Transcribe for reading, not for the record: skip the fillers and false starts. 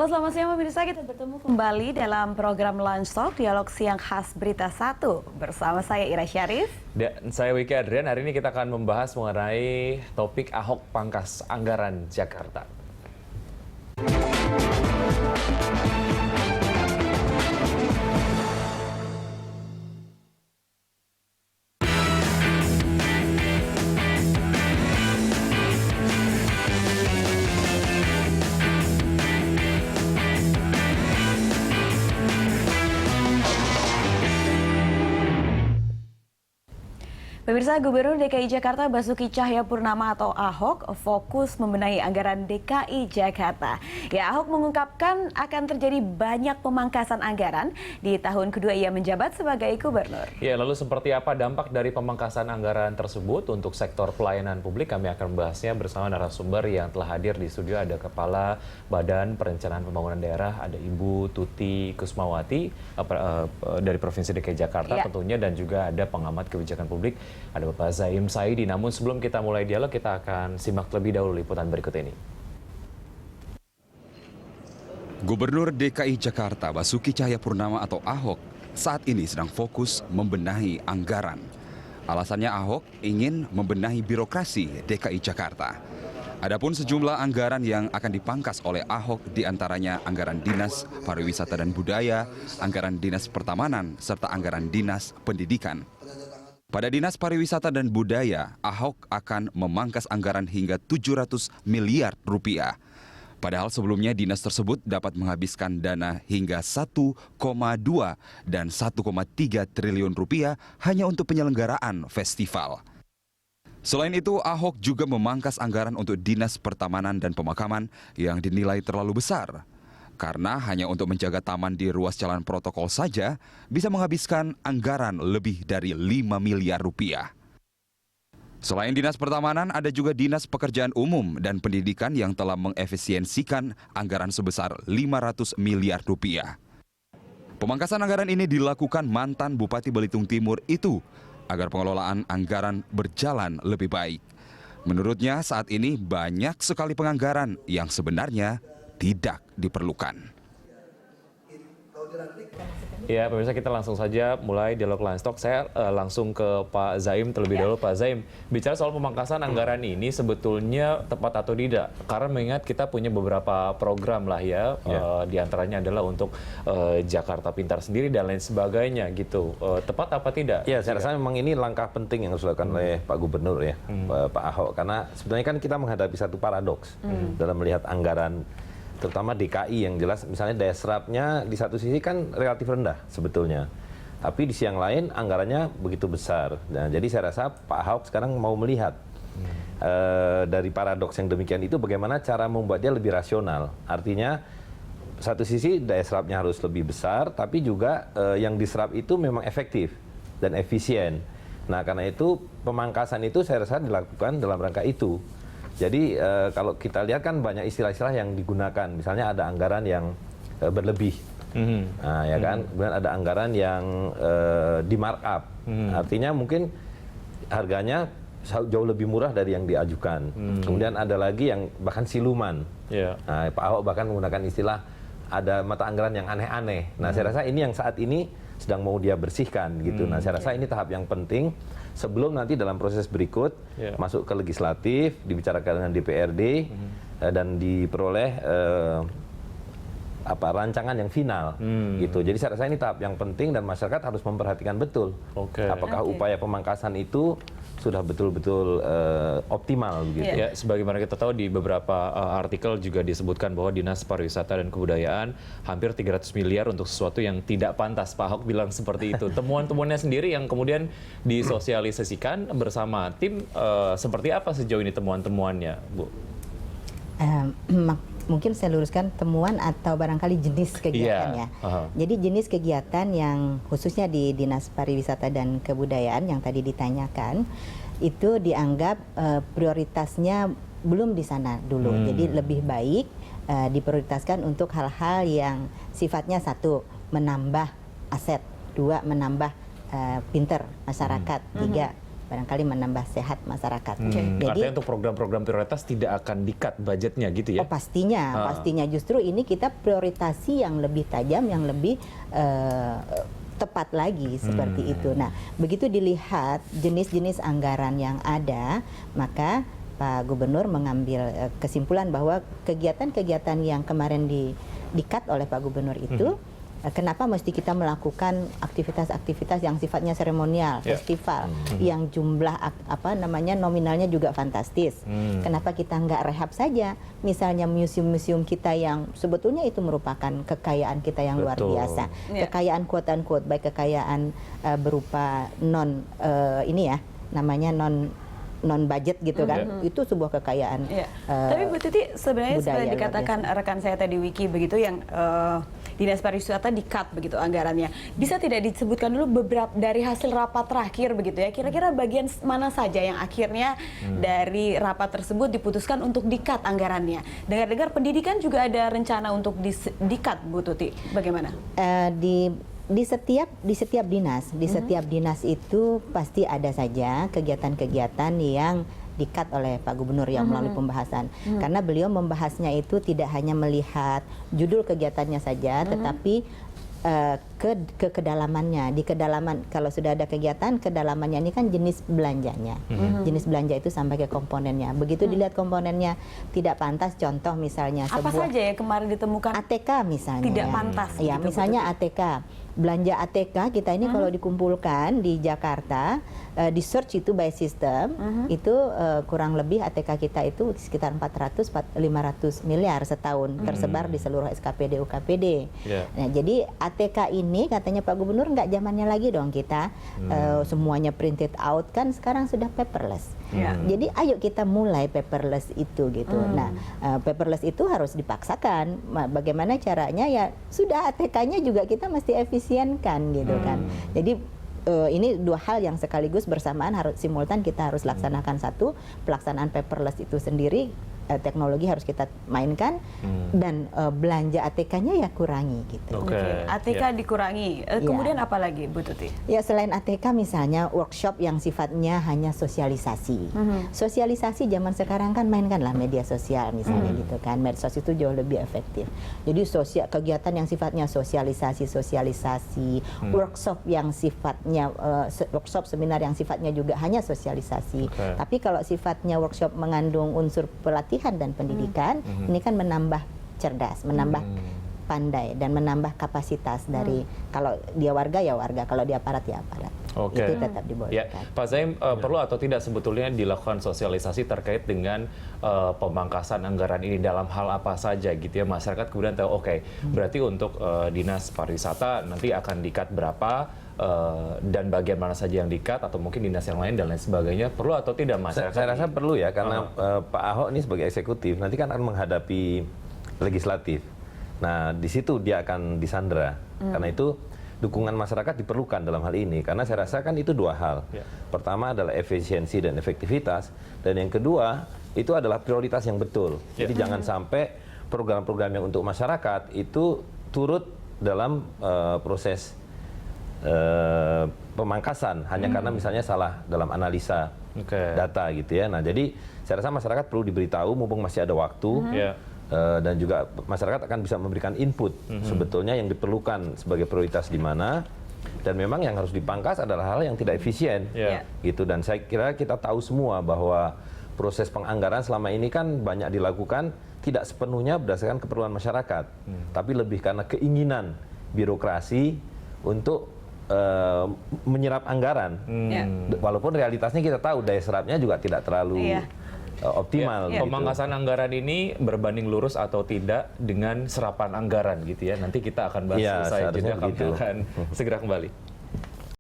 selamat siang pemirsa, kita bertemu kembali dalam program Lunch Talk, dialog siang khas Berita 1. Bersama saya Ira Syarif. Dan saya Wiki Adrian. Hari ini kita akan membahas mengenai topik Ahok pangkas anggaran Jakarta. Pemirsa, Gubernur DKI Jakarta Basuki Cahayapurnama atau Ahok fokus membenahi anggaran DKI Jakarta. Ya, Ahok mengungkapkan akan terjadi banyak pemangkasan anggaran di tahun kedua ia menjabat sebagai gubernur. Ya, lalu seperti apa dampak dari pemangkasan anggaran tersebut untuk sektor pelayanan publik? Kami akan membahasnya bersama narasumber yang telah hadir di studio. Ada Kepala Badan Perencanaan Pembangunan Daerah, ada Ibu Tuti Kusmawati dari Provinsi DKI Jakarta tentunya, dan juga ada pengamat kebijakan publik, ada Bapak Zaim Saidi. Namun sebelum kita mulai dialog, kita akan simak terlebih dahulu liputan berikut ini. Gubernur DKI Jakarta Basuki Cahayapurnama atau Ahok saat ini sedang fokus membenahi anggaran. Alasannya Ahok ingin membenahi birokrasi DKI Jakarta. Adapun sejumlah anggaran yang akan dipangkas oleh Ahok diantaranya anggaran Dinas Pariwisata dan Budaya, anggaran Dinas Pertamanan, serta anggaran Dinas Pendidikan. Pada Dinas Pariwisata dan Budaya, Ahok akan memangkas anggaran hingga 700 miliar rupiah. Padahal sebelumnya dinas tersebut dapat menghabiskan dana hingga 1,2 dan 1,3 triliun rupiah hanya untuk penyelenggaraan festival. Selain itu, Ahok juga memangkas anggaran untuk Dinas Pertamanan dan Pemakaman yang dinilai terlalu besar. Karena hanya untuk menjaga taman di ruas jalan protokol saja bisa menghabiskan anggaran lebih dari 5 miliar rupiah. Selain Dinas Pertamanan, ada juga Dinas Pekerjaan Umum dan Pendidikan yang telah mengefisiensikan anggaran sebesar 500 miliar rupiah. Pemangkasan anggaran ini dilakukan mantan Bupati Belitung Timur itu agar pengelolaan anggaran berjalan lebih baik. Menurutnya saat ini banyak sekali penganggaran yang sebenarnya tidak diperlukan. Ya, pemirsa, kita langsung saja mulai dialog Lunch Talk. Saya langsung ke Pak Zaim terlebih dahulu. Pak Zaim, bicara soal pemangkasan anggaran ini sebetulnya tepat atau tidak? Karena mengingat kita punya beberapa program lah ya, di antaranya adalah untuk Jakarta Pintar sendiri dan lain sebagainya gitu. Tepat apa tidak? Ya, saya rasa memang ini langkah penting yang harus dilakukan oleh Pak Gubernur ya, Pak Ahok. Karena sebenarnya kan kita menghadapi satu paradoks dalam melihat anggaran, terutama DKI yang jelas misalnya daya serapnya di satu sisi kan relatif rendah sebetulnya. Tapi di sisi yang lain anggarannya begitu besar. Nah, jadi saya rasa Pak Ahok sekarang mau melihat dari paradoks yang demikian itu bagaimana cara membuatnya lebih rasional. Artinya satu sisi daya serapnya harus lebih besar, tapi juga yang diserap itu memang efektif dan efisien. Nah, karena itu pemangkasan itu saya rasa dilakukan dalam rangka itu. Jadi kalau kita lihat kan banyak istilah-istilah yang digunakan, misalnya ada anggaran yang berlebih, nah, ya kan, kemudian ada anggaran yang di markup, artinya mungkin harganya jauh lebih murah dari yang diajukan. Kemudian ada lagi yang bahkan siluman. Nah, Pak Ahok bahkan menggunakan istilah ada mata anggaran yang aneh-aneh. Nah, saya rasa ini yang saat ini sedang mau dia bersihkan gitu. Nah, saya rasa ini tahap yang penting sebelum nanti dalam proses berikut masuk ke legislatif, dibicarakan dengan DPRD dan diperoleh rancangan yang final gitu. Jadi saya rasa ini tahap yang penting dan masyarakat harus memperhatikan betul apakah upaya pemangkasan itu sudah betul-betul optimal gitu. Ya, sebagaimana kita tahu di beberapa artikel juga disebutkan bahwa Dinas Pariwisata dan Kebudayaan hampir 300 miliar untuk sesuatu yang tidak pantas. Pak Ahok bilang seperti itu. Temuan-temuannya sendiri yang kemudian disosialisasikan bersama tim, seperti apa sejauh ini temuan-temuannya, Bu? Mungkin saya luruskan temuan atau barangkali jenis kegiatan ya. Jadi jenis kegiatan yang khususnya di Dinas Pariwisata dan Kebudayaan yang tadi ditanyakan itu dianggap prioritasnya belum di sana dulu. Jadi lebih baik diprioritaskan untuk hal-hal yang sifatnya satu, menambah aset, dua, menambah pinter masyarakat, tiga, barangkali menambah sehat masyarakat. Artinya untuk program-program prioritas tidak akan di-cut budgetnya gitu ya? Oh pastinya justru ini kita prioritasi yang lebih tajam, yang lebih tepat lagi seperti itu. Nah, begitu dilihat jenis-jenis anggaran yang ada, maka Pak Gubernur mengambil kesimpulan bahwa kegiatan-kegiatan yang kemarin di-cut oleh Pak Gubernur itu kenapa mesti kita melakukan aktivitas-aktivitas yang sifatnya seremonial, festival, yang jumlah nominalnya juga fantastis. Kenapa kita nggak rehab saja? Misalnya museum-museum kita yang sebetulnya itu merupakan kekayaan kita yang luar biasa, kekayaan quote unquote, baik kekayaan berupa non budget gitu kan, itu sebuah kekayaan. Tapi Bu Tuti sebenarnya seperti dikatakan rekan saya tadi Wiki begitu yang Dinas Pariwisata di-cut begitu anggarannya. Bisa tidak disebutkan dulu beberapa dari hasil rapat terakhir begitu ya? Kira-kira bagian mana saja yang akhirnya dari rapat tersebut diputuskan untuk di-cut anggarannya? Dengar-dengar pendidikan juga ada rencana untuk di-cut, Bu Tuti. Bagaimana? Di setiap dinas itu pasti ada saja kegiatan-kegiatan yang di-cut oleh Pak Gubernur yang melalui pembahasan. Karena beliau membahasnya itu tidak hanya melihat judul kegiatannya saja, tetapi ke kedalamannya. Di kedalaman, kalau sudah ada kegiatan, kedalamannya ini kan jenis belanjanya. Jenis belanja itu sampai ke komponennya. Begitu dilihat komponennya tidak pantas, contoh misalnya apa saja ya kemarin ditemukan ATK misalnya. Tidak pantas. Ya, gitu, misalnya ATK. Belanja ATK kita ini kalau dikumpulkan di Jakarta, di search itu by system, itu kurang lebih ATK kita itu sekitar 400-500 miliar setahun tersebar di seluruh SKPD UKPD. Nah, jadi ATK ini katanya Pak Gubernur nggak zamannya lagi dong kita semuanya printed out, kan sekarang sudah paperless. Jadi ayo kita mulai paperless itu gitu. Nah, paperless itu harus dipaksakan. Bagaimana caranya ya sudah ATK-nya juga kita mesti efisienkan gitu kan. Jadi ini dua hal yang sekaligus bersamaan harus simultan kita harus laksanakan. Satu, pelaksanaan paperless itu sendiri teknologi harus kita mainkan, dan belanja ATK-nya ya kurangi gitu. ATK dikurangi. Kemudian apa lagi Bu Tuti? Ya selain ATK misalnya workshop yang sifatnya hanya sosialisasi. Sosialisasi zaman sekarang kan mainkanlah media sosial misalnya gitu kan. Medsos itu jauh lebih efektif. Jadi kegiatan yang sifatnya sosialisasi, workshop yang sifatnya workshop seminar yang sifatnya juga hanya sosialisasi. Tapi kalau sifatnya workshop mengandung unsur pelatihan dan pendidikan, ini kan menambah cerdas, menambah pandai, dan menambah kapasitas dari kalau dia warga ya warga, kalau dia aparat ya aparat. Itu tetap dibolehkan. Pak Zaim, perlu atau tidak sebetulnya dilakukan sosialisasi terkait dengan pemangkasan anggaran ini dalam hal apa saja gitu ya, masyarakat kemudian tahu berarti untuk Dinas Pariwisata nanti akan di-cut berapa, dan bagian mana saja yang di-cut, atau mungkin dinas yang lain dan lain sebagainya, perlu atau tidak masyarakat? Saya rasa perlu ya, karena Pak Ahok ini sebagai eksekutif nanti kan akan menghadapi legislatif. Nah, di situ dia akan disandera. Karena itu dukungan masyarakat diperlukan dalam hal ini, karena saya rasa kan itu dua hal. Pertama adalah efisiensi dan efektivitas, dan yang kedua itu adalah prioritas yang betul. Jadi jangan sampai program-program yang untuk masyarakat itu turut dalam proses pemangkasan hanya karena misalnya salah dalam analisa data gitu ya. Nah, jadi saya rasa masyarakat perlu diberitahu mumpung masih ada waktu, dan juga masyarakat akan bisa memberikan input sebetulnya yang diperlukan sebagai prioritas di mana, dan memang yang harus dipangkas adalah hal yang tidak efisien gitu. Dan saya kira kita tahu semua bahwa proses penganggaran selama ini kan banyak dilakukan tidak sepenuhnya berdasarkan keperluan masyarakat, tapi lebih karena keinginan birokrasi untuk menyerap anggaran, walaupun realitasnya kita tahu daya serapnya juga tidak terlalu optimal. Gitu. Pemangkasan anggaran ini berbanding lurus atau tidak dengan serapan anggaran gitu ya. Nanti kita akan bahas usai jeda, kami akan segera kembali.